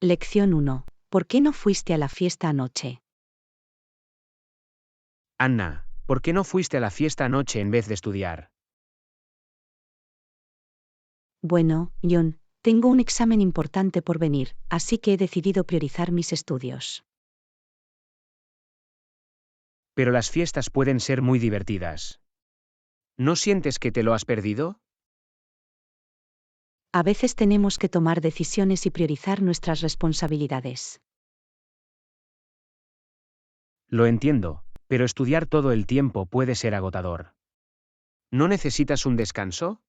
Lección 1. ¿Por qué no fuiste a la fiesta anoche? Anna, ¿por qué no fuiste a la fiesta anoche en vez de estudiar? Bueno, John, tengo un examen importante por venir, así que he decidido priorizar mis estudios. Pero las fiestas pueden ser muy divertidas. ¿No sientes que te lo has perdido? A veces tenemos que tomar decisiones y priorizar nuestras responsabilidades. Lo entiendo, pero estudiar todo el tiempo puede ser agotador. ¿No necesitas un descanso?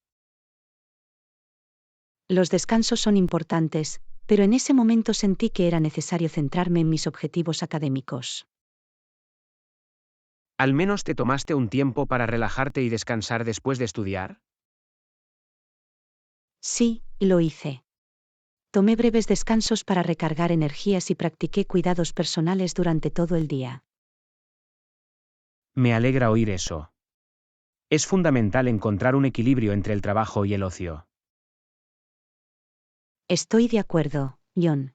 Los descansos son importantes, pero en ese momento sentí que era necesario centrarme en mis objetivos académicos. ¿Al menos te tomaste un tiempo para relajarte y descansar después de estudiar? Sí, lo hice. Tomé breves descansos para recargar energías y practiqué cuidados personales durante todo el día. Me alegra oír eso. Es fundamental encontrar un equilibrio entre el trabajo y el ocio. Estoy de acuerdo, John.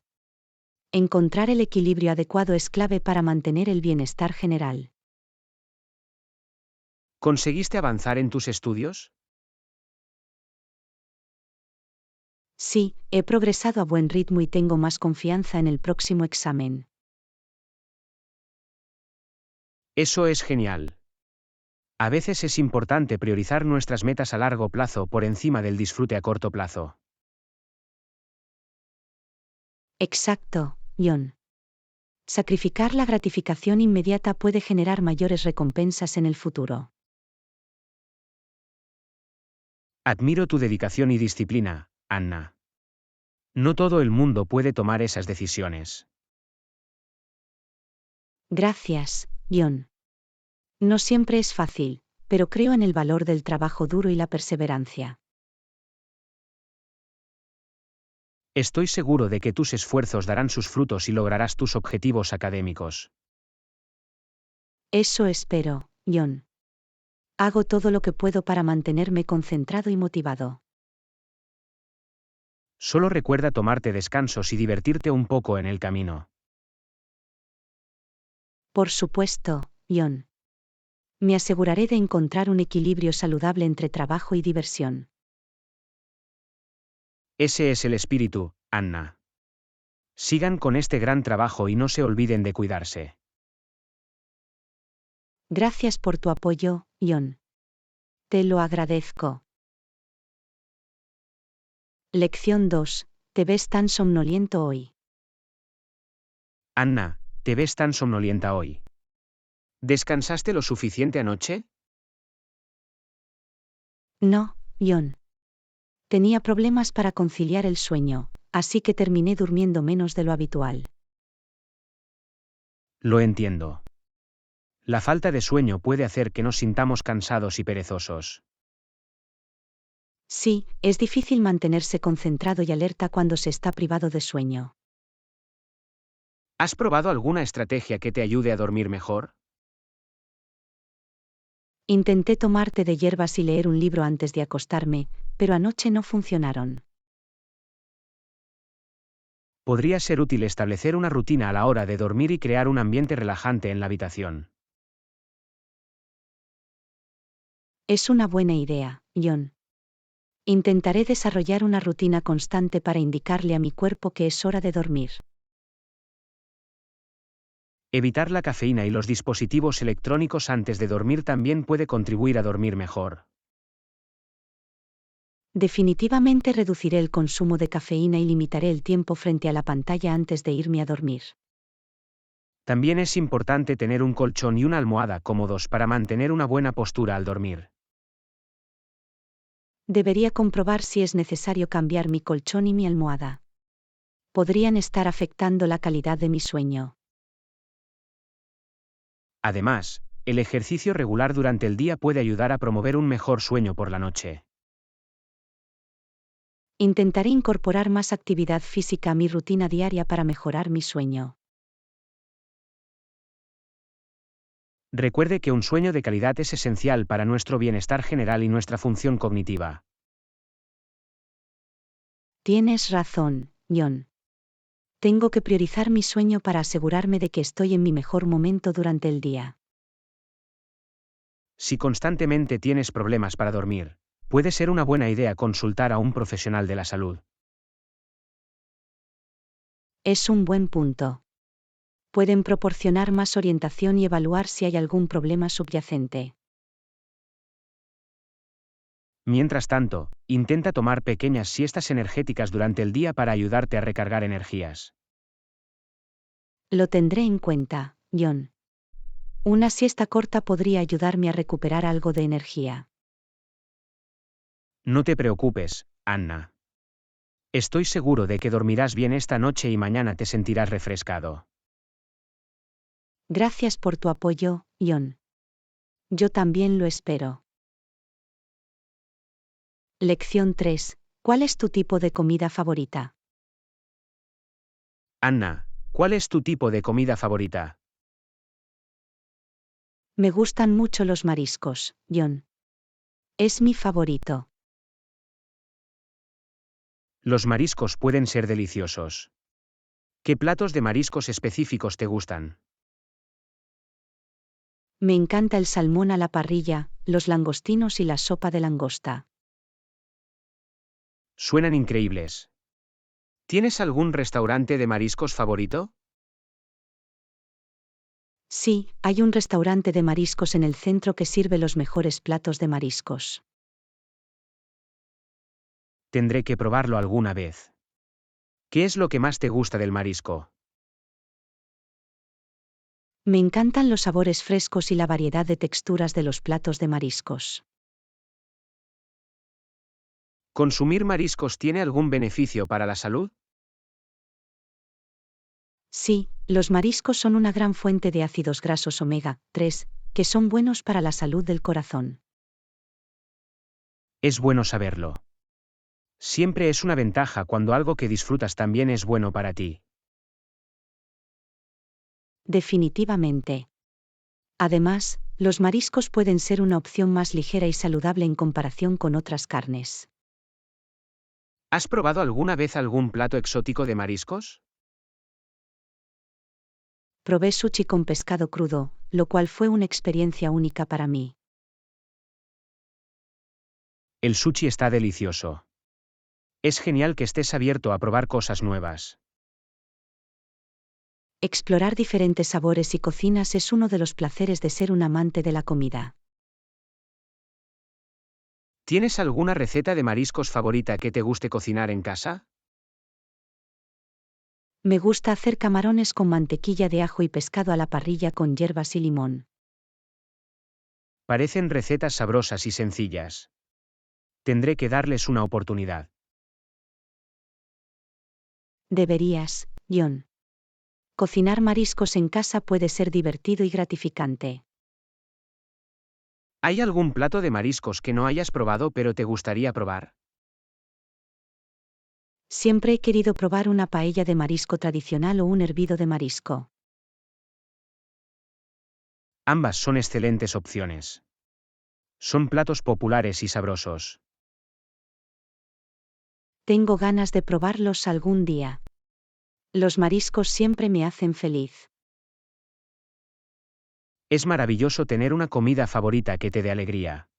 Encontrar el equilibrio adecuado es clave para mantener el bienestar general. ¿Conseguiste avanzar en tus estudios? Sí, he progresado a buen ritmo y tengo más confianza en el próximo examen. Eso es genial. A veces es importante priorizar nuestras metas a largo plazo por encima del disfrute a corto plazo. Exacto, John. Sacrificar la gratificación inmediata puede generar mayores recompensas en el futuro. Admiro tu dedicación y disciplina, Anna. No todo el mundo puede tomar esas decisiones. Gracias, John. No siempre es fácil, pero creo en el valor del trabajo duro y la perseverancia. Estoy seguro de que tus esfuerzos darán sus frutos y lograrás tus objetivos académicos. Eso espero, John. Hago todo lo que puedo para mantenerme concentrado y motivado. Solo recuerda tomarte descansos y divertirte un poco en el camino. Por supuesto, John. Me aseguraré de encontrar un equilibrio saludable entre trabajo y diversión. Ese es el espíritu, Anna. Sigan con este gran trabajo y no se olviden de cuidarse. Gracias por tu apoyo, John. Te lo agradezco. Lección 2. ¿Te ves tan somnoliento hoy? Anna, ¿te ves tan somnolienta hoy? ¿Descansaste lo suficiente anoche? No, John. Tenía problemas para conciliar el sueño, así que terminé durmiendo menos de lo habitual. Lo entiendo. La falta de sueño puede hacer que nos sintamos cansados y perezosos. Sí, es difícil mantenerse concentrado y alerta cuando se está privado de sueño. ¿Has probado alguna estrategia que te ayude a dormir mejor? Intenté tomar té de hierbas y leer un libro antes de acostarme, pero anoche no funcionaron. Podría ser útil establecer una rutina a la hora de dormir y crear un ambiente relajante en la habitación. Es una buena idea, John. Intentaré desarrollar una rutina constante para indicarle a mi cuerpo que es hora de dormir. Evitar la cafeína y los dispositivos electrónicos antes de dormir también puede contribuir a dormir mejor. Definitivamente reduciré el consumo de cafeína y limitaré el tiempo frente a la pantalla antes de irme a dormir. También es importante tener un colchón y una almohada cómodos para mantener una buena postura al dormir. Debería comprobar si es necesario cambiar mi colchón y mi almohada. Podrían estar afectando la calidad de mi sueño. Además, el ejercicio regular durante el día puede ayudar a promover un mejor sueño por la noche. Intentaré incorporar más actividad física a mi rutina diaria para mejorar mi sueño. Recuerde que un sueño de calidad es esencial para nuestro bienestar general y nuestra función cognitiva. Tienes razón, John. Tengo que priorizar mi sueño para asegurarme de que estoy en mi mejor momento durante el día. Si constantemente tienes problemas para dormir, puede ser una buena idea consultar a un profesional de la salud. Es un buen punto. Pueden proporcionar más orientación y evaluar si hay algún problema subyacente. Mientras tanto, intenta tomar pequeñas siestas energéticas durante el día para ayudarte a recargar energías. Lo tendré en cuenta, John. Una siesta corta podría ayudarme a recuperar algo de energía. No te preocupes, Anna. Estoy seguro de que dormirás bien esta noche y mañana te sentirás refrescado. Gracias por tu apoyo, John. Yo también lo espero. Lección 3. ¿Cuál es tu tipo de comida favorita? Anna, ¿cuál es tu tipo de comida favorita? Me gustan mucho los mariscos, John. Es mi favorito. Los mariscos pueden ser deliciosos. ¿Qué platos de mariscos específicos te gustan? Me encanta el salmón a la parrilla, los langostinos y la sopa de langosta. Suenan increíbles. ¿Tienes algún restaurante de mariscos favorito? Sí, hay un restaurante de mariscos en el centro que sirve los mejores platos de mariscos. Tendré que probarlo alguna vez. ¿Qué es lo que más te gusta del marisco? Me encantan los sabores frescos y la variedad de texturas de los platos de mariscos. ¿Consumir mariscos tiene algún beneficio para la salud? Sí, los mariscos son una gran fuente de ácidos grasos omega 3, que son buenos para la salud del corazón. Es bueno saberlo. Siempre es una ventaja cuando algo que disfrutas también es bueno para ti. Definitivamente. Además, los mariscos pueden ser una opción más ligera y saludable en comparación con otras carnes. ¿Has probado alguna vez algún plato exótico de mariscos? Probé sushi con pescado crudo, lo cual fue una experiencia única para mí. El sushi está delicioso. Es genial que estés abierto a probar cosas nuevas. Explorar diferentes sabores y cocinas es uno de los placeres de ser un amante de la comida. ¿Tienes alguna receta de mariscos favorita que te guste cocinar en casa? Me gusta hacer camarones con mantequilla de ajo y pescado a la parrilla con hierbas y limón. Parecen recetas sabrosas y sencillas. Tendré que darles una oportunidad. Deberías, John. Cocinar mariscos en casa puede ser divertido y gratificante. ¿Hay algún plato de mariscos que no hayas probado pero te gustaría probar? Siempre he querido probar una paella de marisco tradicional o un hervido de marisco. Ambas son excelentes opciones. Son platos populares y sabrosos. Tengo ganas de probarlos algún día. Los mariscos siempre me hacen feliz. Es maravilloso tener una comida favorita que te dé alegría.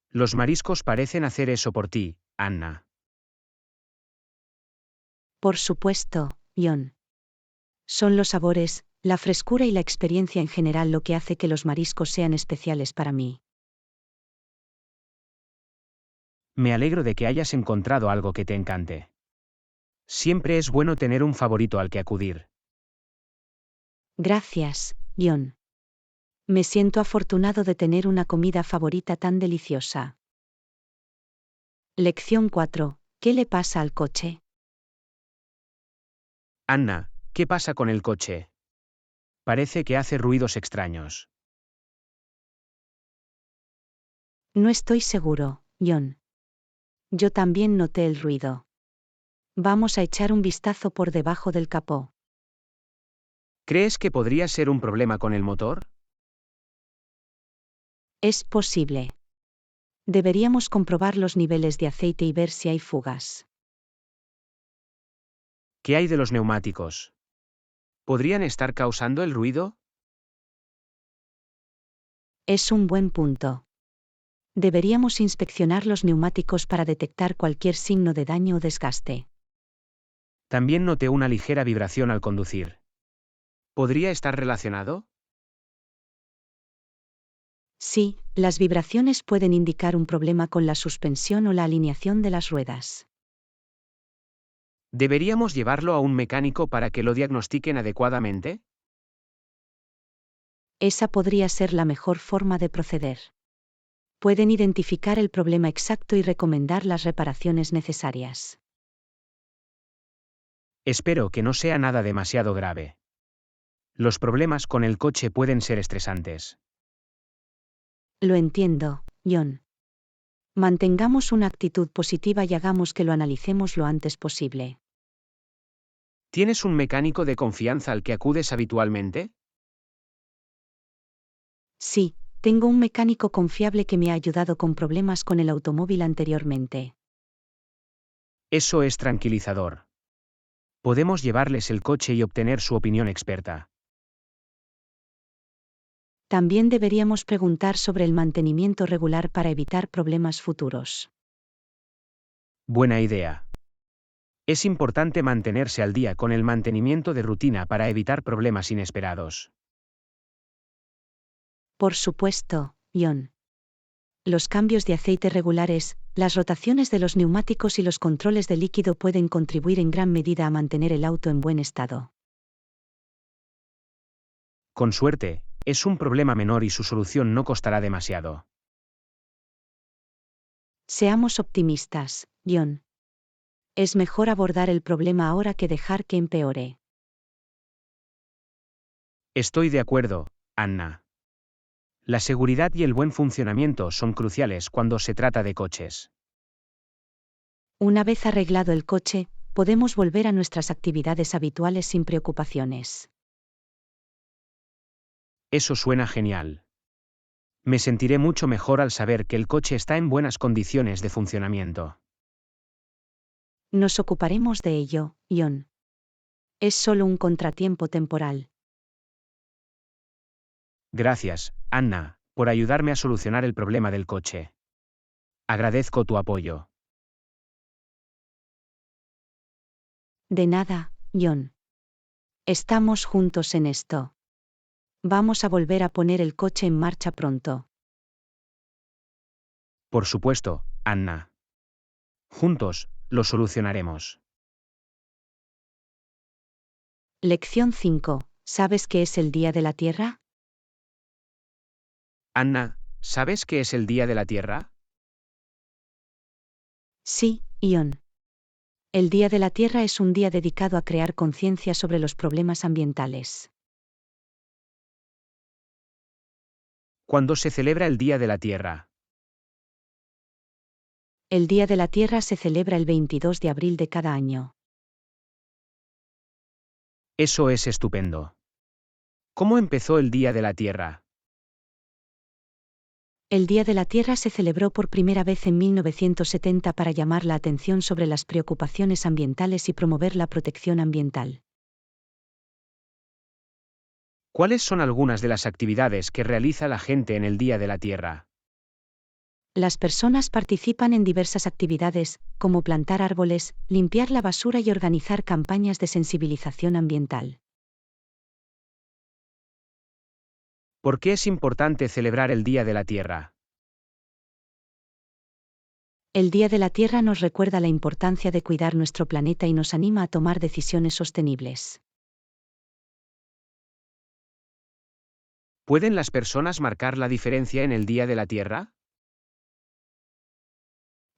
Los mariscos parecen hacer eso por ti, Anna. Por supuesto, John. Son los sabores, la frescura y la experiencia en general lo que hace que los mariscos sean especiales para mí. Me alegro de que hayas encontrado algo que te encante. Siempre es bueno tener un favorito al que acudir. Gracias, John. Me siento afortunado de tener una comida favorita tan deliciosa. Lección 4. ¿Qué le pasa al coche? Anna, ¿qué pasa con el coche? Parece que hace ruidos extraños. No estoy seguro, John. Yo también noté el ruido. Vamos a echar un vistazo por debajo del capó. ¿Crees que podría ser un problema con el motor? Es posible. Deberíamos comprobar los niveles de aceite y ver si hay fugas. ¿Qué hay de los neumáticos? ¿Podrían estar causando el ruido? Es un buen punto. Deberíamos inspeccionar los neumáticos para detectar cualquier signo de daño o desgaste. También noté una ligera vibración al conducir. ¿Podría estar relacionado? Sí, las vibraciones pueden indicar un problema con la suspensión o la alineación de las ruedas. ¿Deberíamos llevarlo a un mecánico para que lo diagnostiquen adecuadamente? Esa podría ser la mejor forma de proceder. Pueden identificar el problema exacto y recomendar las reparaciones necesarias. Espero que no sea nada demasiado grave. Los problemas con el coche pueden ser estresantes. Lo entiendo, John. Mantengamos una actitud positiva y hagamos que lo analicemos lo antes posible. ¿Tienes un mecánico de confianza al que acudes habitualmente? Sí, tengo un mecánico confiable que me ha ayudado con problemas con el automóvil anteriormente. Eso es tranquilizador. Podemos llevarles el coche y obtener su opinión experta. También deberíamos preguntar sobre el mantenimiento regular para evitar problemas futuros. Buena idea. Es importante mantenerse al día con el mantenimiento de rutina para evitar problemas inesperados. Por supuesto, John. Los cambios de aceite regulares, las rotaciones de los neumáticos y los controles de líquido pueden contribuir en gran medida a mantener el auto en buen estado. Con suerte, es un problema menor y su solución no costará demasiado. Seamos optimistas, John. Es mejor abordar el problema ahora que dejar que empeore. Estoy de acuerdo, Anna. La seguridad y el buen funcionamiento son cruciales cuando se trata de coches. Una vez arreglado el coche, podemos volver a nuestras actividades habituales sin preocupaciones. Eso suena genial. Me sentiré mucho mejor al saber que el coche está en buenas condiciones de funcionamiento. Nos ocuparemos de ello, John. Es solo un contratiempo temporal. Gracias, Anna, por ayudarme a solucionar el problema del coche. Agradezco tu apoyo. De nada, John. Estamos juntos en esto. Vamos a volver a poner el coche en marcha pronto. Por supuesto, Anna. Juntos, lo solucionaremos. Lección 5. ¿Sabes qué es el Día de la Tierra? Anna, ¿sabes qué es el Día de la Tierra? Sí, John. El Día de la Tierra es un día dedicado a crear conciencia sobre los problemas ambientales. ¿Cuándo se celebra el Día de la Tierra? El Día de la Tierra se celebra el 22 de abril de cada año. Eso es estupendo. ¿Cómo empezó el Día de la Tierra? El Día de la Tierra se celebró por primera vez en 1970 para llamar la atención sobre las preocupaciones ambientales y promover la protección ambiental. ¿Cuáles son algunas de las actividades que realiza la gente en el Día de la Tierra? Las personas participan en diversas actividades, como plantar árboles, limpiar la basura y organizar campañas de sensibilización ambiental. ¿Por qué es importante celebrar el Día de la Tierra? El Día de la Tierra nos recuerda la importancia de cuidar nuestro planeta y nos anima a tomar decisiones sostenibles. ¿Pueden las personas marcar la diferencia en el Día de la Tierra?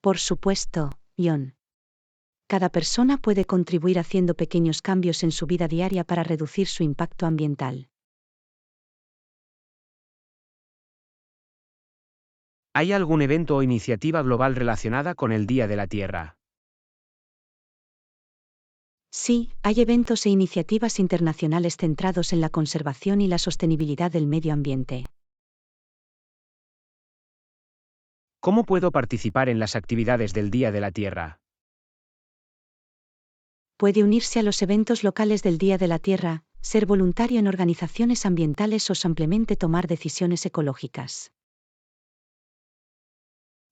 Por supuesto, John. Cada persona puede contribuir haciendo pequeños cambios en su vida diaria para reducir su impacto ambiental. ¿Hay algún evento o iniciativa global relacionada con el Día de la Tierra? Sí, hay eventos e iniciativas internacionales centrados en la conservación y la sostenibilidad del medio ambiente. ¿Cómo puedo participar en las actividades del Día de la Tierra? Puede unirse a los eventos locales del Día de la Tierra, ser voluntario en organizaciones ambientales o simplemente tomar decisiones ecológicas.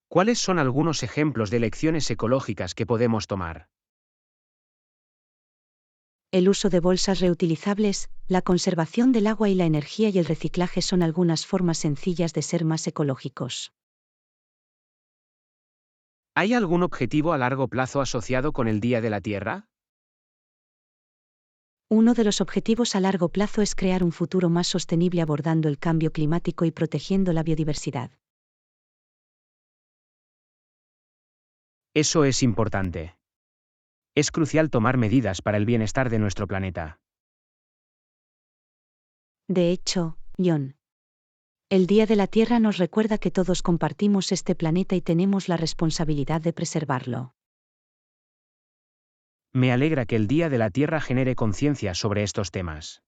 ¿Cuáles son algunos ejemplos de elecciones ecológicas que podemos tomar? El uso de bolsas reutilizables, la conservación del agua y la energía y el reciclaje son algunas formas sencillas de ser más ecológicos. ¿Hay algún objetivo a largo plazo asociado con el Día de la Tierra? Uno de los objetivos a largo plazo es crear un futuro más sostenible abordando el cambio climático y protegiendo la biodiversidad. Eso es importante. Es crucial tomar medidas para el bienestar de nuestro planeta. De hecho, John, el Día de la Tierra nos recuerda que todos compartimos este planeta y tenemos la responsabilidad de preservarlo. Me alegra que el Día de la Tierra genere conciencia sobre estos temas.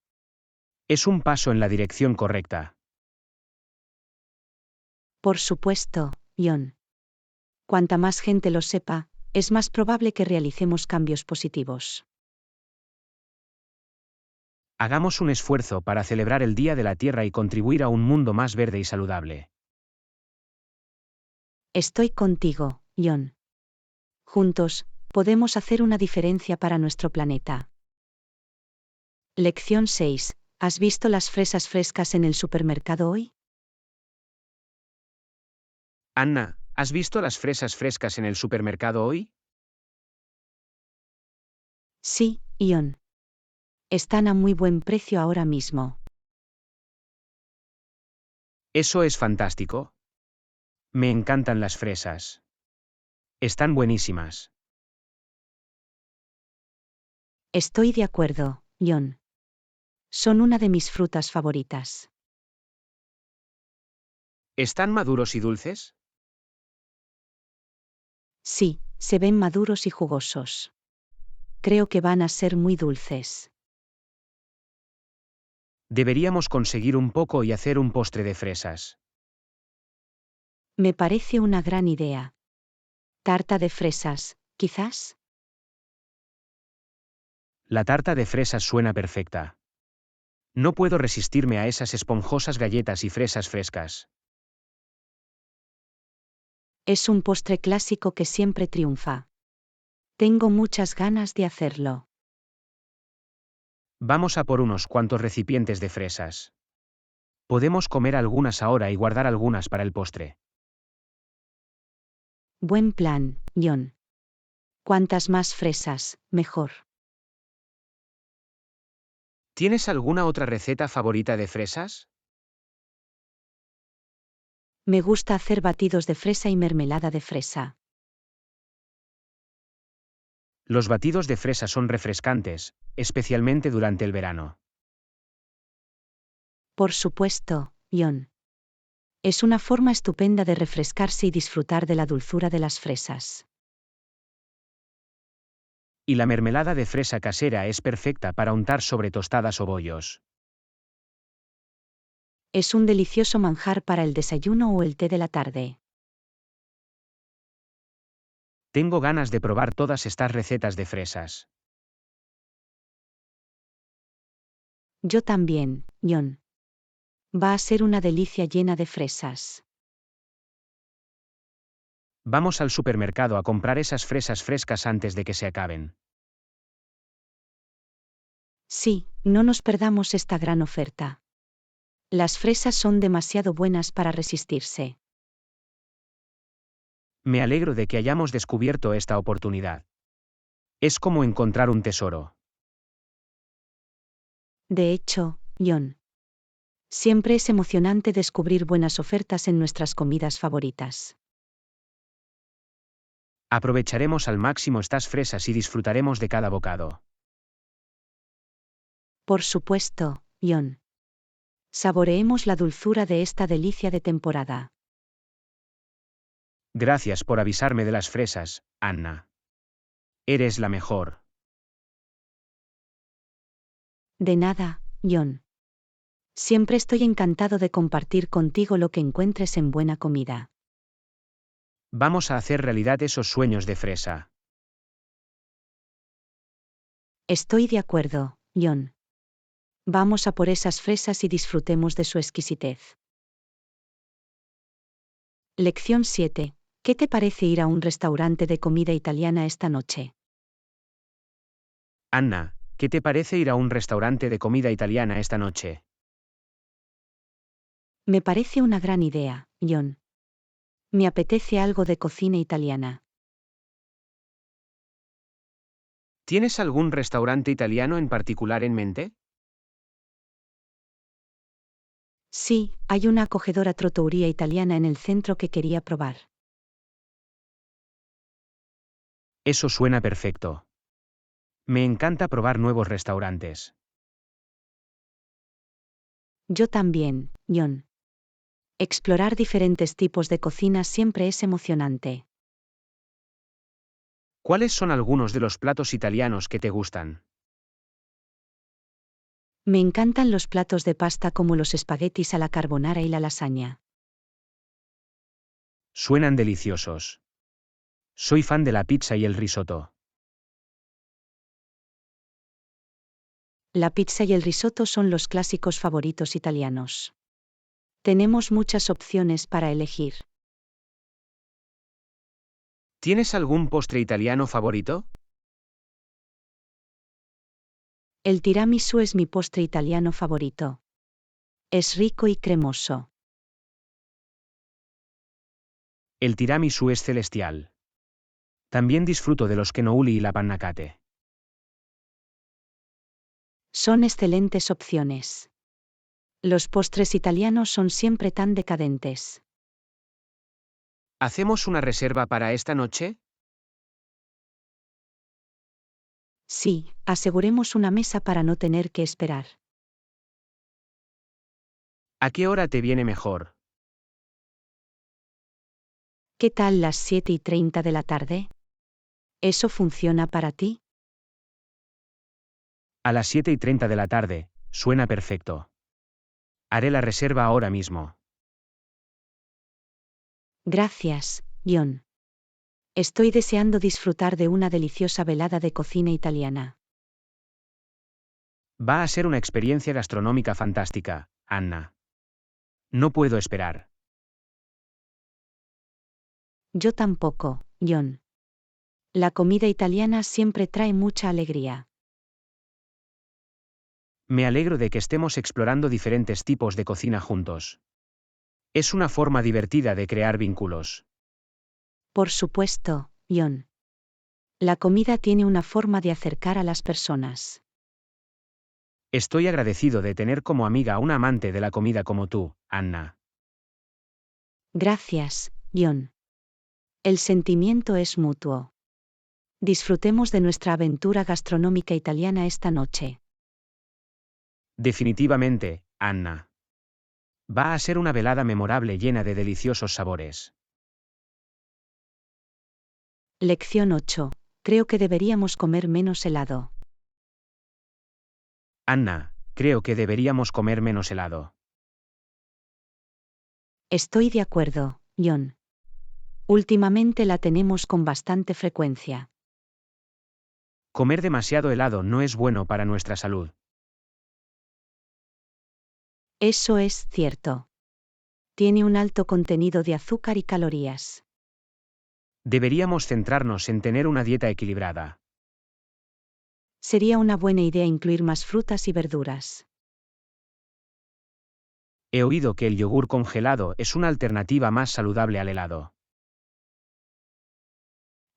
Es un paso en la dirección correcta. Por supuesto, John. Cuanta más gente lo sepa, es más probable que realicemos cambios positivos. Hagamos un esfuerzo para celebrar el Día de la Tierra y contribuir a un mundo más verde y saludable. Estoy contigo, John. Juntos, podemos hacer una diferencia para nuestro planeta. Lección 6. ¿Has visto las fresas frescas en el supermercado hoy? Anna, ¿has visto las fresas frescas en el supermercado hoy? Sí, John. Están a muy buen precio ahora mismo. Eso es fantástico. Me encantan las fresas. Están buenísimas. Estoy de acuerdo, John. Son una de mis frutas favoritas. ¿Están maduros y dulces? Sí, se ven maduros y jugosos. Creo que van a ser muy dulces. Deberíamos conseguir un poco y hacer un postre de fresas. Me parece una gran idea. Tarta de fresas, quizás. La tarta de fresas suena perfecta. No puedo resistirme a esas esponjosas galletas y fresas frescas. Es un postre clásico que siempre triunfa. Tengo muchas ganas de hacerlo. Vamos a por unos cuantos recipientes de fresas. Podemos comer algunas ahora y guardar algunas para el postre. Buen plan, John. Cuantas más fresas, mejor. ¿Tienes alguna otra receta favorita de fresas? Me gusta hacer batidos de fresa y mermelada de fresa. Los batidos de fresa son refrescantes, especialmente durante el verano. Por supuesto, John. Es una forma estupenda de refrescarse y disfrutar de la dulzura de las fresas. Y la mermelada de fresa casera es perfecta para untar sobre tostadas o bollos. Es un delicioso manjar para el desayuno o el té de la tarde. Tengo ganas de probar todas estas recetas de fresas. Yo también, John. Va a ser una delicia llena de fresas. Vamos al supermercado a comprar esas fresas frescas antes de que se acaben. Sí, no nos perdamos esta gran oferta. Las fresas son demasiado buenas para resistirse. Me alegro de que hayamos descubierto esta oportunidad. Es como encontrar un tesoro. De hecho, John. Siempre es emocionante descubrir buenas ofertas en nuestras comidas favoritas. Aprovecharemos al máximo estas fresas y disfrutaremos de cada bocado. Por supuesto, John. Saboreemos la dulzura de esta delicia de temporada. Gracias por avisarme de las fresas, Anna. Eres la mejor. De nada, John. Siempre estoy encantado de compartir contigo lo que encuentres en buena comida. Vamos a hacer realidad esos sueños de fresa. Estoy de acuerdo, John. Vamos a por esas fresas y disfrutemos de su exquisitez. Lección 7. ¿Qué te parece ir a un restaurante de comida italiana esta noche? Anna, ¿qué te parece ir a un restaurante de comida italiana esta noche? Me parece una gran idea, John. Me apetece algo de cocina italiana. ¿Tienes algún restaurante italiano en particular en mente? Sí, hay una acogedora trattoria italiana en el centro que quería probar. Eso suena perfecto. Me encanta probar nuevos restaurantes. Yo también, John. Explorar diferentes tipos de cocina siempre es emocionante. ¿Cuáles son algunos de los platos italianos que te gustan? Me encantan los platos de pasta como los espaguetis a la carbonara y la lasaña. Suenan deliciosos. Soy fan de la pizza y el risotto. La pizza y el risotto son los clásicos favoritos italianos. Tenemos muchas opciones para elegir. ¿Tienes algún postre italiano favorito? El tiramisú es mi postre italiano favorito. Es rico y cremoso. El tiramisú es celestial. También disfruto de los cannoli y la panna cotta. Son excelentes opciones. Los postres italianos son siempre tan decadentes. ¿Hacemos una reserva para esta noche? Sí, aseguremos una mesa para no tener que esperar. ¿A qué hora te viene mejor? ¿Qué tal las 7:30 de la tarde? ¿Eso funciona para ti? A las 7:30 de la tarde, suena perfecto. Haré la reserva ahora mismo. Gracias, John. Estoy deseando disfrutar de una deliciosa velada de cocina italiana. Va a ser una experiencia gastronómica fantástica, Anna. No puedo esperar. Yo tampoco, John. La comida italiana siempre trae mucha alegría. Me alegro de que estemos explorando diferentes tipos de cocina juntos. Es una forma divertida de crear vínculos. Por supuesto, John. La comida tiene una forma de acercar a las personas. Estoy agradecido de tener como amiga a una amante de la comida como tú, Anna. Gracias, John. El sentimiento es mutuo. Disfrutemos de nuestra aventura gastronómica italiana esta noche. Definitivamente, Anna. Va a ser una velada memorable llena de deliciosos sabores. Lección 8. Creo que deberíamos comer menos helado. Anna, creo que deberíamos comer menos helado. Estoy de acuerdo, John. Últimamente la tenemos con bastante frecuencia. Comer demasiado helado no es bueno para nuestra salud. Eso es cierto. Tiene un alto contenido de azúcar y calorías. Deberíamos centrarnos en tener una dieta equilibrada. Sería una buena idea incluir más frutas y verduras. He oído que el yogur congelado es una alternativa más saludable al helado.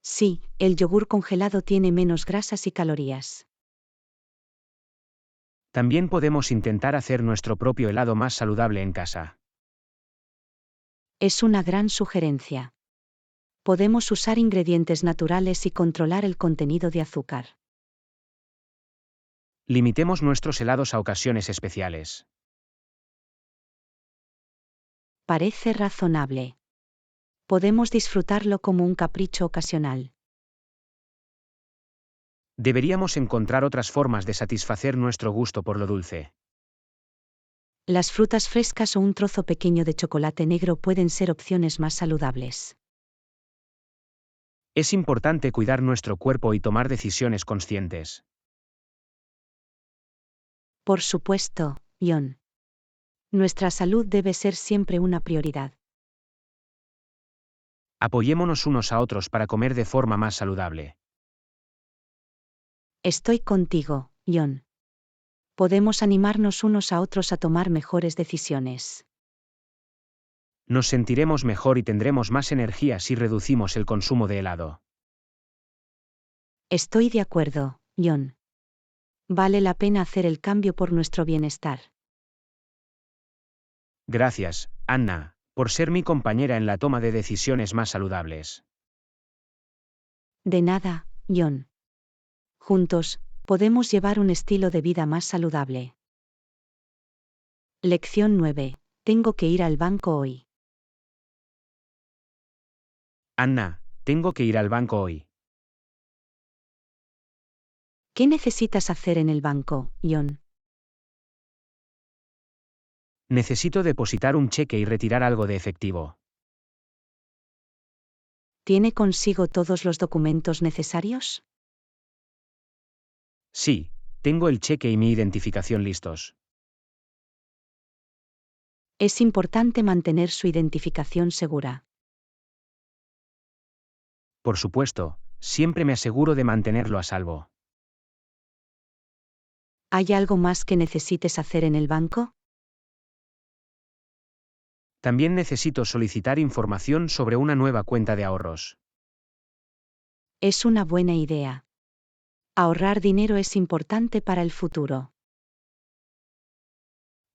Sí, el yogur congelado tiene menos grasas y calorías. También podemos intentar hacer nuestro propio helado más saludable en casa. Es una gran sugerencia. Podemos usar ingredientes naturales y controlar el contenido de azúcar. Limitemos nuestros helados a ocasiones especiales. Parece razonable. Podemos disfrutarlo como un capricho ocasional. Deberíamos encontrar otras formas de satisfacer nuestro gusto por lo dulce. Las frutas frescas o un trozo pequeño de chocolate negro pueden ser opciones más saludables. Es importante cuidar nuestro cuerpo y tomar decisiones conscientes. Por supuesto, John. Nuestra salud debe ser siempre una prioridad. Apoyémonos unos a otros para comer de forma más saludable. Estoy contigo, John. Podemos animarnos unos a otros a tomar mejores decisiones. Nos sentiremos mejor y tendremos más energía si reducimos el consumo de helado. Estoy de acuerdo, John. Vale la pena hacer el cambio por nuestro bienestar. Gracias, Anna, por ser mi compañera en la toma de decisiones más saludables. De nada, John. Juntos, podemos llevar un estilo de vida más saludable. Lección 9. Tengo que ir al banco hoy. Anna, tengo que ir al banco hoy. ¿Qué necesitas hacer en el banco, John? Necesito depositar un cheque y retirar algo de efectivo. ¿Tiene consigo todos los documentos necesarios? Sí, tengo el cheque y mi identificación listos. Es importante mantener su identificación segura. Por supuesto, siempre me aseguro de mantenerlo a salvo. ¿Hay algo más que necesites hacer en el banco? También necesito solicitar información sobre una nueva cuenta de ahorros. Es una buena idea. Ahorrar dinero es importante para el futuro.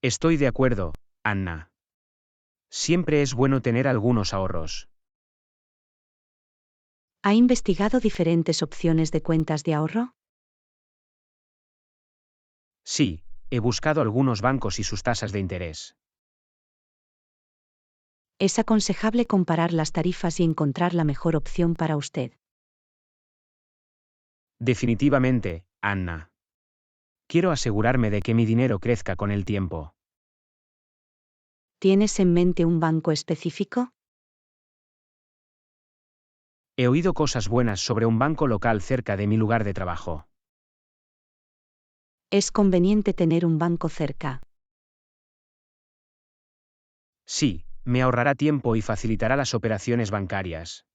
Estoy de acuerdo, Anna. Siempre es bueno tener algunos ahorros. ¿Ha investigado diferentes opciones de cuentas de ahorro? Sí, he buscado algunos bancos y sus tasas de interés. Es aconsejable comparar las tarifas y encontrar la mejor opción para usted. Definitivamente, Anna. Quiero asegurarme de que mi dinero crezca con el tiempo. ¿Tienes en mente un banco específico? He oído cosas buenas sobre un banco local cerca de mi lugar de trabajo. Es conveniente tener un banco cerca. Sí, me ahorrará tiempo y facilitará las operaciones bancarias.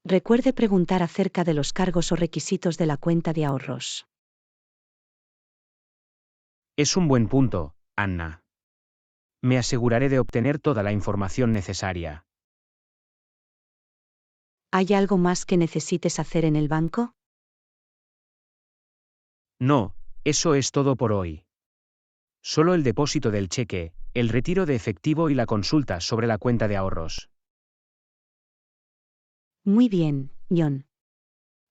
Recuerde preguntar acerca de los cargos o requisitos de la cuenta de ahorros. Es un buen punto, Anna. Me aseguraré de obtener toda la información necesaria. ¿Hay algo más que necesites hacer en el banco? No, eso es todo por hoy. Solo el depósito del cheque, el retiro de efectivo y la consulta sobre la cuenta de ahorros. Muy bien, John.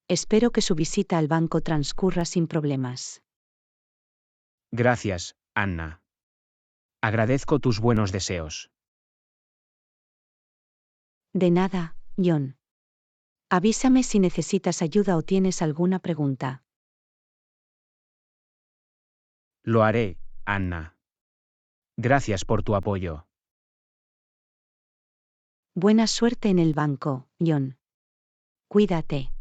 Espero que su visita al banco transcurra sin problemas. Gracias, Anna. Agradezco tus buenos deseos. De nada, John. Avísame si necesitas ayuda o tienes alguna pregunta. Lo haré, Anna. Gracias por tu apoyo. Buena suerte en el banco, John. Cuídate.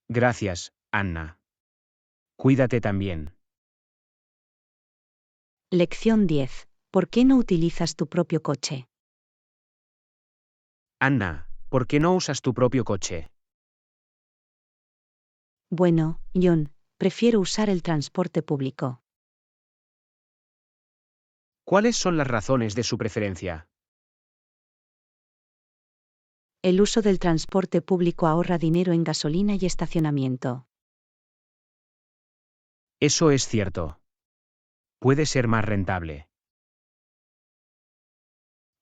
Gracias, Anna. Cuídate también. Lección 10. ¿Por qué no utilizas tu propio coche? Anna, ¿por qué no usas tu propio coche? Bueno, John, prefiero usar el transporte público. ¿Cuáles son las razones de su preferencia? El uso del transporte público ahorra dinero en gasolina y estacionamiento. Eso es cierto. Puede ser más rentable.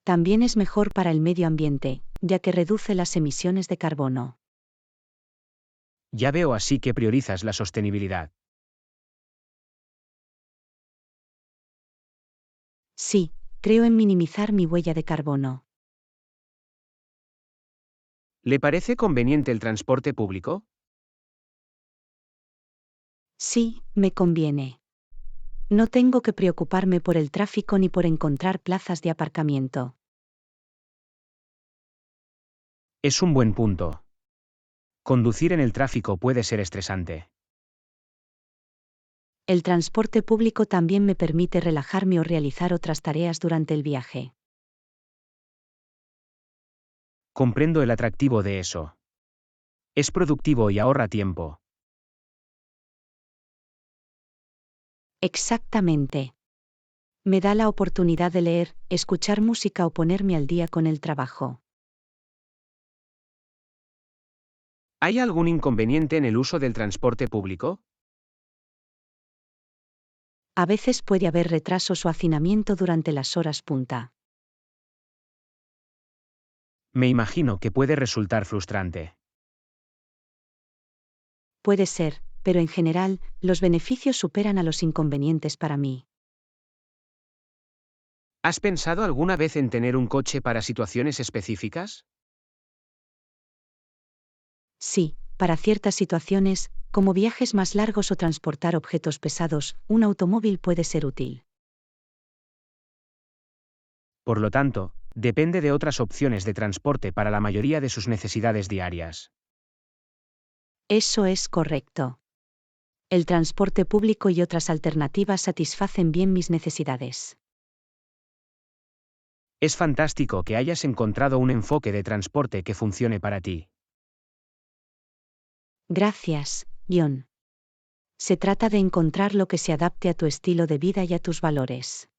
También es mejor para el medio ambiente, ya que reduce las emisiones de carbono. Ya veo así que priorizas la sostenibilidad. Sí, creo en minimizar mi huella de carbono. ¿Le parece conveniente el transporte público? Sí, me conviene. No tengo que preocuparme por el tráfico ni por encontrar plazas de aparcamiento. Es un buen punto. Conducir en el tráfico puede ser estresante. El transporte público también me permite relajarme o realizar otras tareas durante el viaje. Comprendo el atractivo de eso. Es productivo y ahorra tiempo. Exactamente. Me da la oportunidad de leer, escuchar música o ponerme al día con el trabajo. ¿Hay algún inconveniente en el uso del transporte público? A veces puede haber retrasos o hacinamiento durante las horas punta. Me imagino que puede resultar frustrante. Puede ser, pero en general, los beneficios superan a los inconvenientes para mí. ¿Has pensado alguna vez en tener un coche para situaciones específicas? Sí, para ciertas situaciones, como viajes más largos o transportar objetos pesados, un automóvil puede ser útil. Por lo tanto, depende de otras opciones de transporte para la mayoría de sus necesidades diarias. Eso es correcto. El transporte público y otras alternativas satisfacen bien mis necesidades. Es fantástico que hayas encontrado un enfoque de transporte que funcione para ti. Gracias, John. Se trata de encontrar lo que se adapte a tu estilo de vida y a tus valores.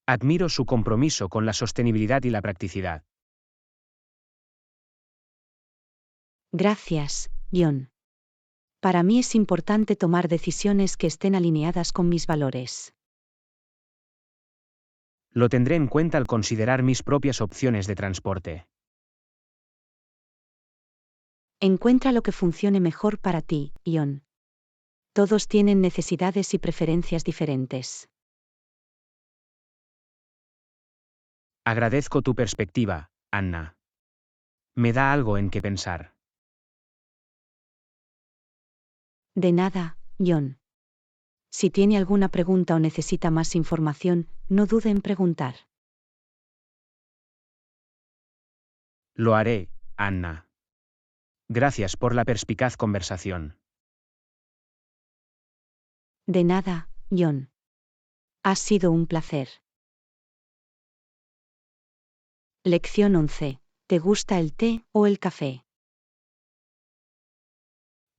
Admiro su compromiso con la sostenibilidad y la practicidad. Gracias, John. Para mí es importante tomar decisiones que estén alineadas con mis valores. Lo tendré en cuenta al considerar mis propias opciones de transporte. Encuentra lo que funcione mejor para ti, John. Todos tienen necesidades y preferencias diferentes. Agradezco tu perspectiva, Anna. Me da algo en qué pensar. De nada, John. Si tiene alguna pregunta o necesita más información, no dude en preguntar. Lo haré, Anna. Gracias por la perspicaz conversación. De nada, John. Ha sido un placer. Lección 11. ¿Te gusta el té o el café?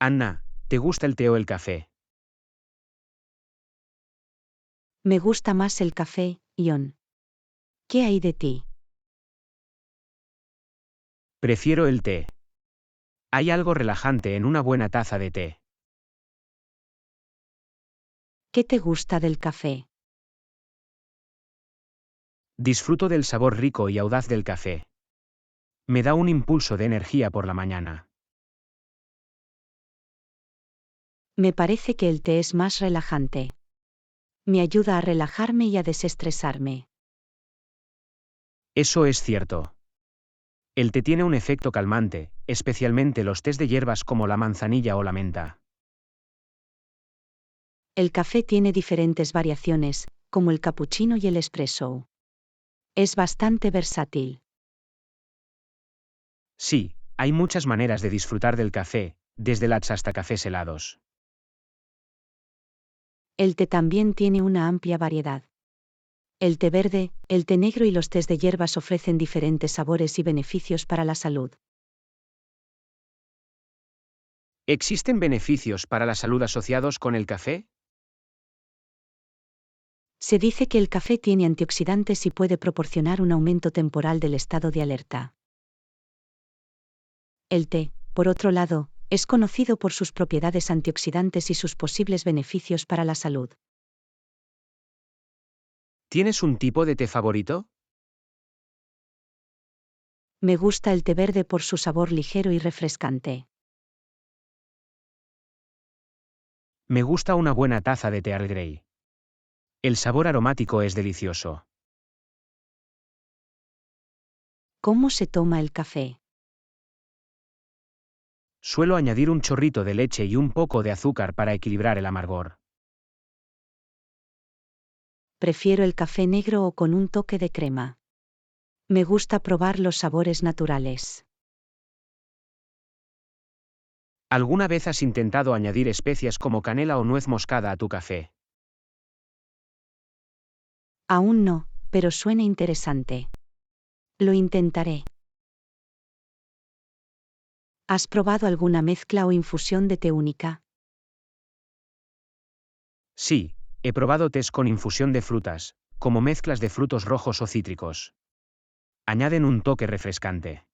Anna, ¿te gusta el té o el café? Me gusta más el café, John. ¿Qué hay de ti? Prefiero el té. Hay algo relajante en una buena taza de té. ¿Qué te gusta del café? Disfruto del sabor rico y audaz del café. Me da un impulso de energía por la mañana. Me parece que el té es más relajante. Me ayuda a relajarme y a desestresarme. Eso es cierto. El té tiene un efecto calmante, especialmente los tés de hierbas como la manzanilla o la menta. El café tiene diferentes variaciones, como el cappuccino y el espresso. Es bastante versátil. Sí, hay muchas maneras de disfrutar del café, desde lattes hasta cafés helados. El té también tiene una amplia variedad. El té verde, el té negro y los tés de hierbas ofrecen diferentes sabores y beneficios para la salud. ¿Existen beneficios para la salud asociados con el café? Se dice que el café tiene antioxidantes y puede proporcionar un aumento temporal del estado de alerta. El té, por otro lado, es conocido por sus propiedades antioxidantes y sus posibles beneficios para la salud. ¿Tienes un tipo de té favorito? Me gusta el té verde por su sabor ligero y refrescante. Me gusta una buena taza de té Earl Grey. El sabor aromático es delicioso. ¿Cómo se toma el café? Suelo añadir un chorrito de leche y un poco de azúcar para equilibrar el amargor. Prefiero el café negro o con un toque de crema. Me gusta probar los sabores naturales. ¿Alguna vez has intentado añadir especias como canela o nuez moscada a tu café? Aún no, pero suena interesante. Lo intentaré. ¿Has probado alguna mezcla o infusión de té única? Sí, he probado tés con infusión de frutas, como mezclas de frutos rojos o cítricos. Añaden un toque refrescante.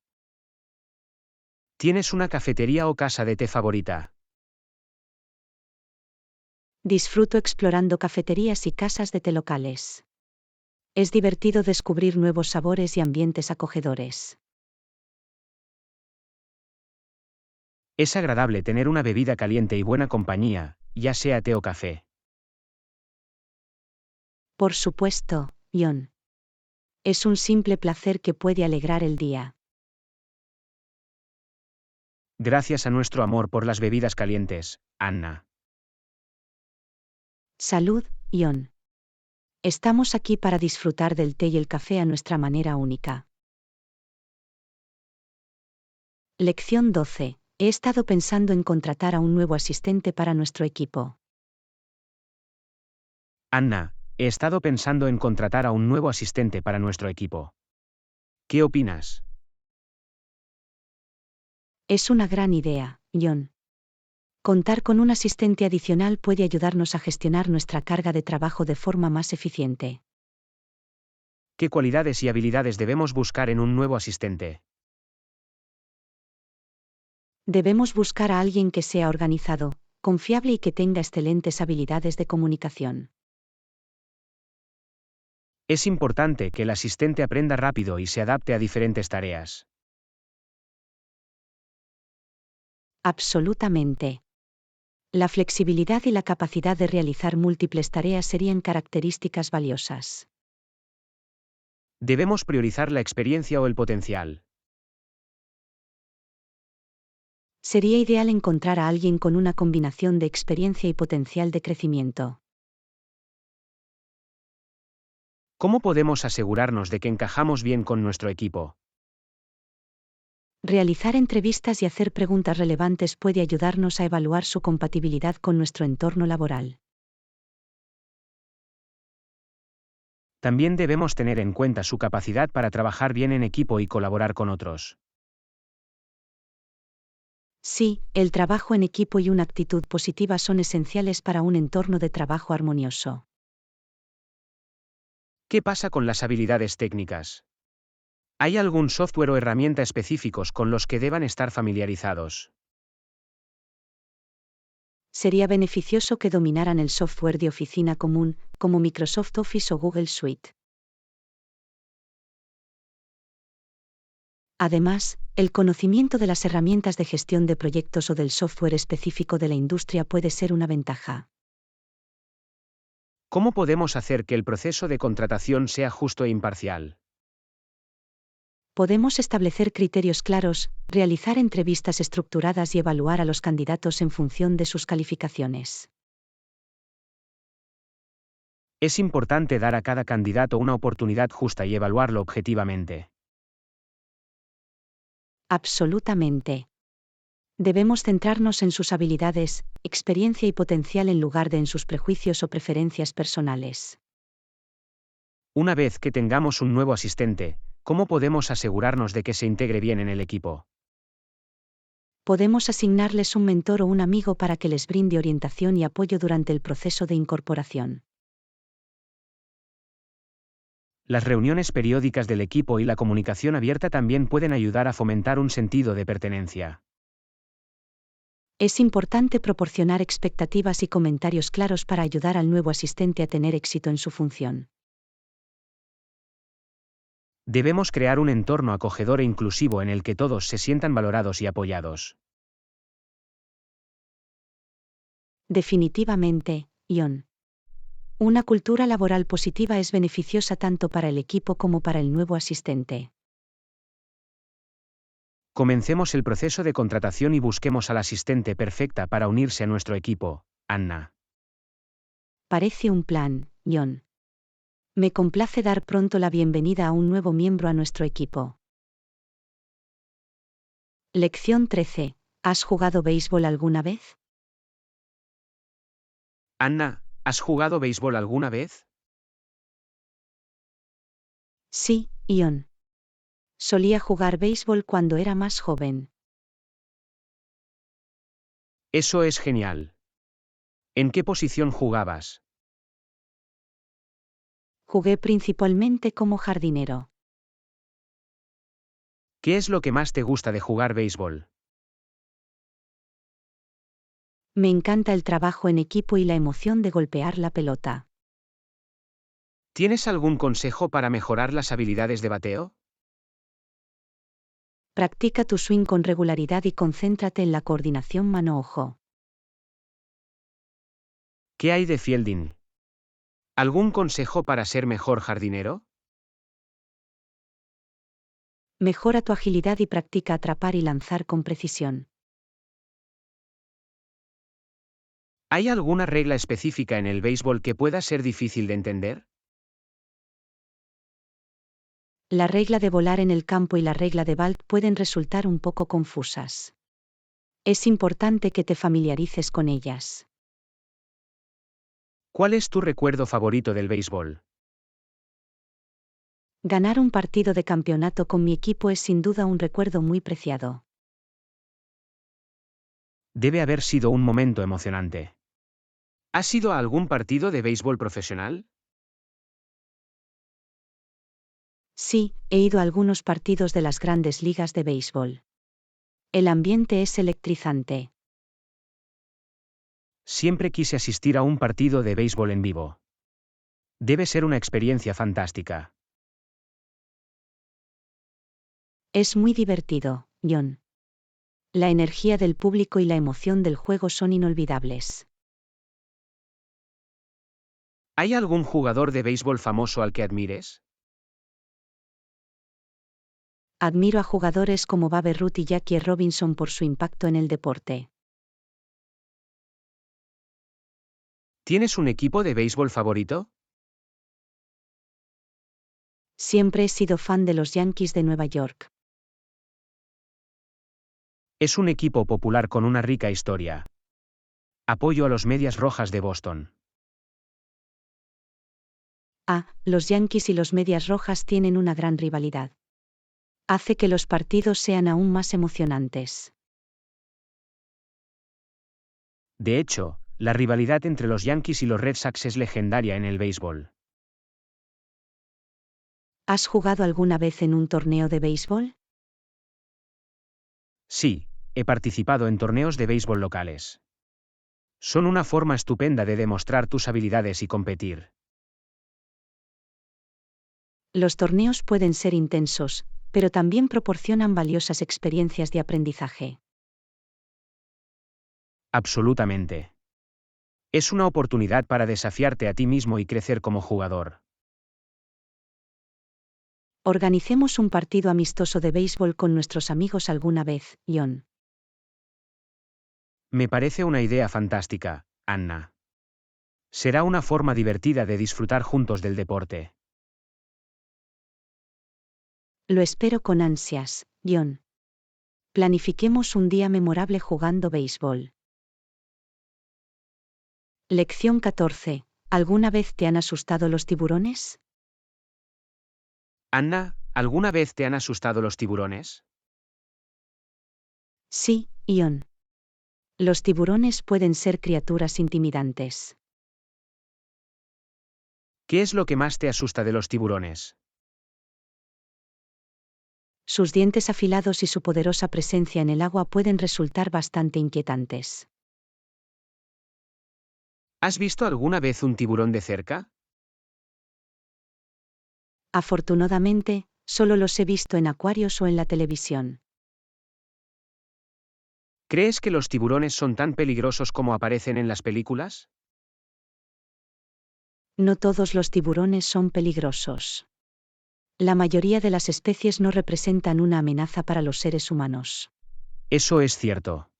¿Tienes una cafetería o casa de té favorita? Disfruto explorando cafeterías y casas de té locales. Es divertido descubrir nuevos sabores y ambientes acogedores. Es agradable tener una bebida caliente y buena compañía, ya sea té o café. Por supuesto, John. Es un simple placer que puede alegrar el día. Gracias a nuestro amor por las bebidas calientes, Anna. Salud, John. Estamos aquí para disfrutar del té y el café a nuestra manera única. Lección 12. He estado pensando en contratar a un nuevo asistente para nuestro equipo. Anna, he estado pensando en contratar a un nuevo asistente para nuestro equipo. ¿Qué opinas? Es una gran idea, John. Contar con un asistente adicional puede ayudarnos a gestionar nuestra carga de trabajo de forma más eficiente. ¿Qué cualidades y habilidades debemos buscar en un nuevo asistente? Debemos buscar a alguien que sea organizado, confiable y que tenga excelentes habilidades de comunicación. Es importante que el asistente aprenda rápido y se adapte a diferentes tareas. Absolutamente. La flexibilidad y la capacidad de realizar múltiples tareas serían características valiosas. Debemos priorizar la experiencia o el potencial. Sería ideal encontrar a alguien con una combinación de experiencia y potencial de crecimiento. ¿Cómo podemos asegurarnos de que encajamos bien con nuestro equipo? Realizar entrevistas y hacer preguntas relevantes puede ayudarnos a evaluar su compatibilidad con nuestro entorno laboral. También debemos tener en cuenta su capacidad para trabajar bien en equipo y colaborar con otros. Sí, el trabajo en equipo y una actitud positiva son esenciales para un entorno de trabajo armonioso. ¿Qué pasa con las habilidades técnicas? ¿Hay algún software o herramienta específicos con los que deban estar familiarizados? Sería beneficioso que dominaran el software de oficina común, como Microsoft Office o Google Suite. Además, el conocimiento de las herramientas de gestión de proyectos o del software específico de la industria puede ser una ventaja. ¿Cómo podemos hacer que el proceso de contratación sea justo e imparcial? Podemos establecer criterios claros, realizar entrevistas estructuradas y evaluar a los candidatos en función de sus calificaciones. Es importante dar a cada candidato una oportunidad justa y evaluarlo objetivamente. Absolutamente. Debemos centrarnos en sus habilidades, experiencia y potencial en lugar de en sus prejuicios o preferencias personales. Una vez que tengamos un nuevo asistente, ¿cómo podemos asegurarnos de que se integre bien en el equipo? Podemos asignarles un mentor o un amigo para que les brinde orientación y apoyo durante el proceso de incorporación. Las reuniones periódicas del equipo y la comunicación abierta también pueden ayudar a fomentar un sentido de pertenencia. Es importante proporcionar expectativas y comentarios claros para ayudar al nuevo asistente a tener éxito en su función. Debemos crear un entorno acogedor e inclusivo en el que todos se sientan valorados y apoyados. Definitivamente, John. Una cultura laboral positiva es beneficiosa tanto para el equipo como para el nuevo asistente. Comencemos el proceso de contratación y busquemos al asistente perfecta para unirse a nuestro equipo, Anna. Parece un plan, John. Me complace dar pronto la bienvenida a un nuevo miembro a nuestro equipo. Lección 13. ¿Has jugado béisbol alguna vez? Anna, ¿has jugado béisbol alguna vez? Sí, Ion. Solía jugar béisbol cuando era más joven. Eso es genial. ¿En qué posición jugabas? Jugué principalmente como jardinero. ¿Qué es lo que más te gusta de jugar béisbol? Me encanta el trabajo en equipo y la emoción de golpear la pelota. ¿Tienes algún consejo para mejorar las habilidades de bateo? Practica tu swing con regularidad y concéntrate en la coordinación mano-ojo. ¿Qué hay de fielding? ¿Algún consejo para ser mejor jardinero? Mejora tu agilidad y practica atrapar y lanzar con precisión. ¿Hay alguna regla específica en el béisbol que pueda ser difícil de entender? La regla de volar en el campo y la regla de Balt pueden resultar un poco confusas. Es importante que te familiarices con ellas. ¿Cuál es tu recuerdo favorito del béisbol? Ganar un partido de campeonato con mi equipo es sin duda un recuerdo muy preciado. Debe haber sido un momento emocionante. ¿Has ido a algún partido de béisbol profesional? Sí, he ido a algunos partidos de las grandes ligas de béisbol. El ambiente es electrizante. Siempre quise asistir a un partido de béisbol en vivo. Debe ser una experiencia fantástica. Es muy divertido, John. La energía del público y la emoción del juego son inolvidables. ¿Hay algún jugador de béisbol famoso al que admires? Admiro a jugadores como Babe Ruth y Jackie Robinson por su impacto en el deporte. ¿Tienes un equipo de béisbol favorito? Siempre he sido fan de los Yankees de Nueva York. Es un equipo popular con una rica historia. Apoyo a los Medias Rojas de Boston. Los Yankees y los Medias Rojas tienen una gran rivalidad. Hace que los partidos sean aún más emocionantes. De hecho, la rivalidad entre los Yankees y los Red Sox es legendaria en el béisbol. ¿Has jugado alguna vez en un torneo de béisbol? Sí, he participado en torneos de béisbol locales. Son una forma estupenda de demostrar tus habilidades y competir. Los torneos pueden ser intensos, pero también proporcionan valiosas experiencias de aprendizaje. Absolutamente. Es una oportunidad para desafiarte a ti mismo y crecer como jugador. Organicemos un partido amistoso de béisbol con nuestros amigos alguna vez, John. Me parece una idea fantástica, Anna. Será una forma divertida de disfrutar juntos del deporte. Lo espero con ansias, John. Planifiquemos un día memorable jugando béisbol. Lección 14. ¿Alguna vez te han asustado los tiburones? Anna, ¿alguna vez te han asustado los tiburones? Sí, John. Los tiburones pueden ser criaturas intimidantes. ¿Qué es lo que más te asusta de los tiburones? Sus dientes afilados y su poderosa presencia en el agua pueden resultar bastante inquietantes. ¿Has visto alguna vez un tiburón de cerca? Afortunadamente, solo los he visto en acuarios o en la televisión. ¿Crees que los tiburones son tan peligrosos como aparecen en las películas? No todos los tiburones son peligrosos. La mayoría de las especies no representan una amenaza para los seres humanos. Eso es cierto.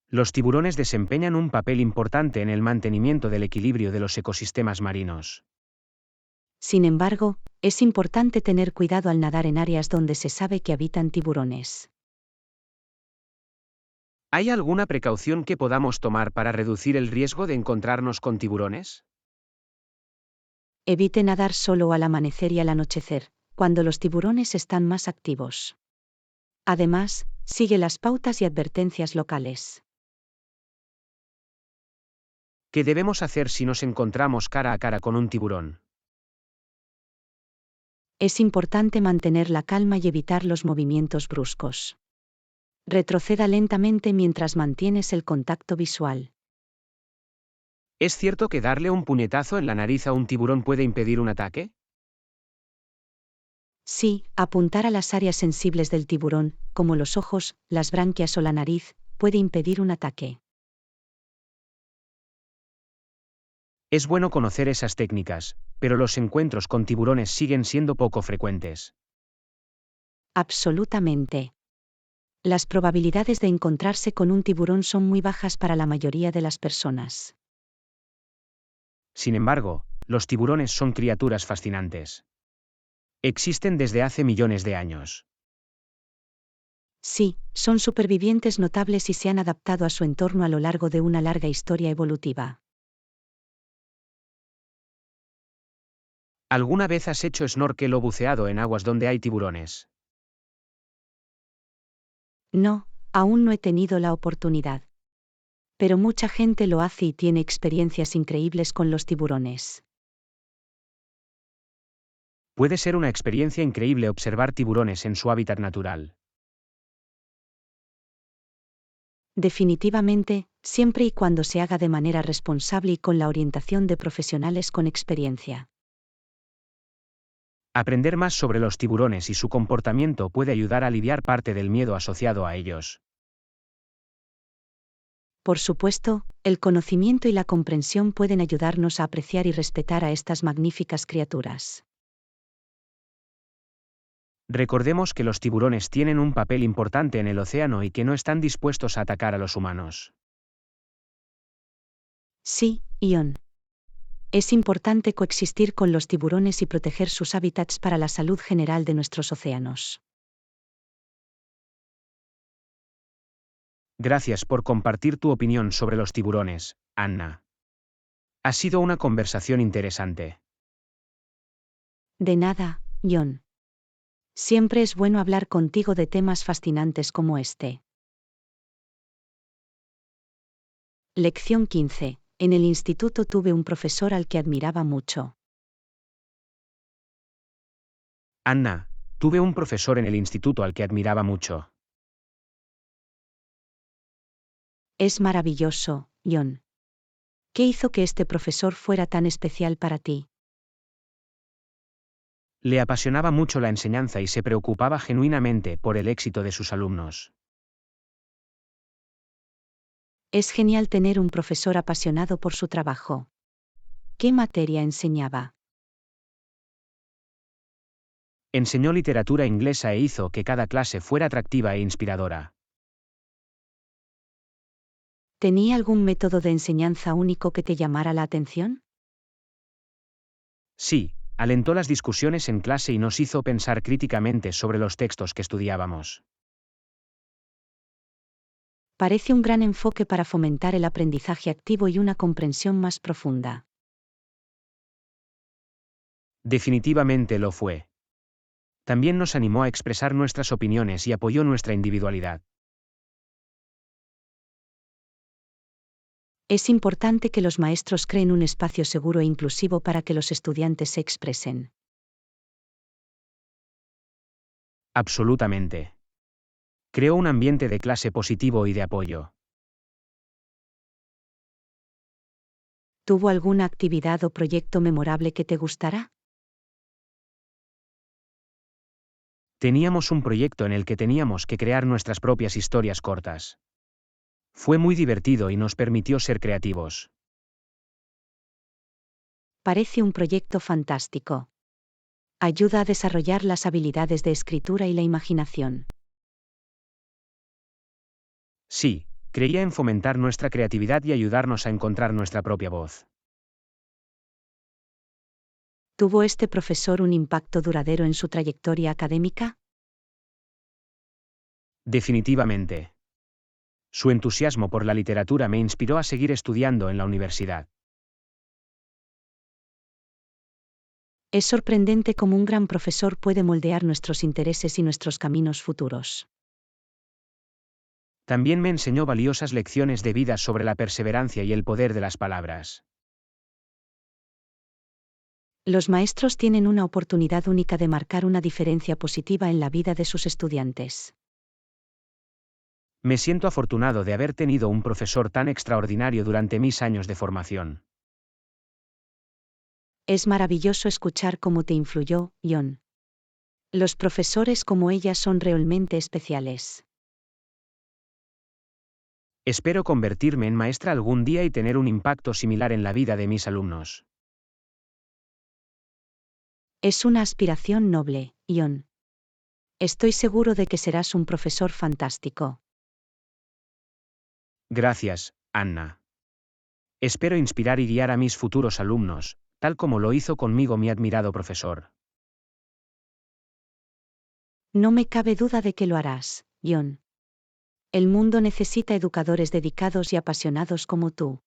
Los tiburones desempeñan un papel importante en el mantenimiento del equilibrio de los ecosistemas marinos. Sin embargo, es importante tener cuidado al nadar en áreas donde se sabe que habitan tiburones. ¿Hay alguna precaución que podamos tomar para reducir el riesgo de encontrarnos con tiburones? Evite nadar solo al amanecer y al anochecer, cuando los tiburones están más activos. Además, sigue las pautas y advertencias locales. ¿Qué debemos hacer si nos encontramos cara a cara con un tiburón? Es importante mantener la calma y evitar los movimientos bruscos. Retroceda lentamente mientras mantienes el contacto visual. ¿Es cierto que darle un puñetazo en la nariz a un tiburón puede impedir un ataque? Sí, apuntar a las áreas sensibles del tiburón, como los ojos, las branquias o la nariz, puede impedir un ataque. Es bueno conocer esas técnicas, pero los encuentros con tiburones siguen siendo poco frecuentes. Absolutamente. Las probabilidades de encontrarse con un tiburón son muy bajas para la mayoría de las personas. Sin embargo, los tiburones son criaturas fascinantes. Existen desde hace millones de años. Sí, son supervivientes notables y se han adaptado a su entorno a lo largo de una larga historia evolutiva. ¿Alguna vez has hecho snorkel o buceado en aguas donde hay tiburones? No, aún no he tenido la oportunidad. Pero mucha gente lo hace y tiene experiencias increíbles con los tiburones. Puede ser una experiencia increíble observar tiburones en su hábitat natural. Definitivamente, siempre y cuando se haga de manera responsable y con la orientación de profesionales con experiencia. Aprender más sobre los tiburones y su comportamiento puede ayudar a aliviar parte del miedo asociado a ellos. Por supuesto, el conocimiento y la comprensión pueden ayudarnos a apreciar y respetar a estas magníficas criaturas. Recordemos que los tiburones tienen un papel importante en el océano y que no están dispuestos a atacar a los humanos. Sí, Ion. Es importante coexistir con los tiburones y proteger sus hábitats para la salud general de nuestros océanos. Gracias por compartir tu opinión sobre los tiburones, Anna. Ha sido una conversación interesante. De nada, Ion. Siempre es bueno hablar contigo de temas fascinantes como este. Lección 15. En el instituto tuve un profesor al que admiraba mucho. Anna, tuve un profesor en el instituto al que admiraba mucho. Es maravilloso, Ion. ¿Qué hizo que este profesor fuera tan especial para ti? Le apasionaba mucho la enseñanza y se preocupaba genuinamente por el éxito de sus alumnos. Es genial tener un profesor apasionado por su trabajo. ¿Qué materia enseñaba? Enseñó literatura inglesa e hizo que cada clase fuera atractiva e inspiradora. ¿Tenía algún método de enseñanza único que te llamara la atención? Sí, alentó las discusiones en clase y nos hizo pensar críticamente sobre los textos que estudiábamos. Parece un gran enfoque para fomentar el aprendizaje activo y una comprensión más profunda. Definitivamente lo fue. También nos animó a expresar nuestras opiniones y apoyó nuestra individualidad. Es importante que los maestros creen un espacio seguro e inclusivo para que los estudiantes se expresen. Absolutamente. Creó un ambiente de clase positivo y de apoyo. ¿Tuvo alguna actividad o proyecto memorable que te gustara? Teníamos un proyecto en el que teníamos que crear nuestras propias historias cortas. Fue muy divertido y nos permitió ser creativos. Parece un proyecto fantástico. Ayuda a desarrollar las habilidades de escritura y la imaginación. Sí, creía en fomentar nuestra creatividad y ayudarnos a encontrar nuestra propia voz. ¿Tuvo este profesor un impacto duradero en su trayectoria académica? Definitivamente. Su entusiasmo por la literatura me inspiró a seguir estudiando en la universidad. Es sorprendente cómo un gran profesor puede moldear nuestros intereses y nuestros caminos futuros. También me enseñó valiosas lecciones de vida sobre la perseverancia y el poder de las palabras. Los maestros tienen una oportunidad única de marcar una diferencia positiva en la vida de sus estudiantes. Me siento afortunado de haber tenido un profesor tan extraordinario durante mis años de formación. Es maravilloso escuchar cómo te influyó, John. Los profesores como ella son realmente especiales. Espero convertirme en maestra algún día y tener un impacto similar en la vida de mis alumnos. Es una aspiración noble, John. Estoy seguro de que serás un profesor fantástico. Gracias, Anna. Espero inspirar y guiar a mis futuros alumnos, tal como lo hizo conmigo mi admirado profesor. No me cabe duda de que lo harás, John. El mundo necesita educadores dedicados y apasionados como tú.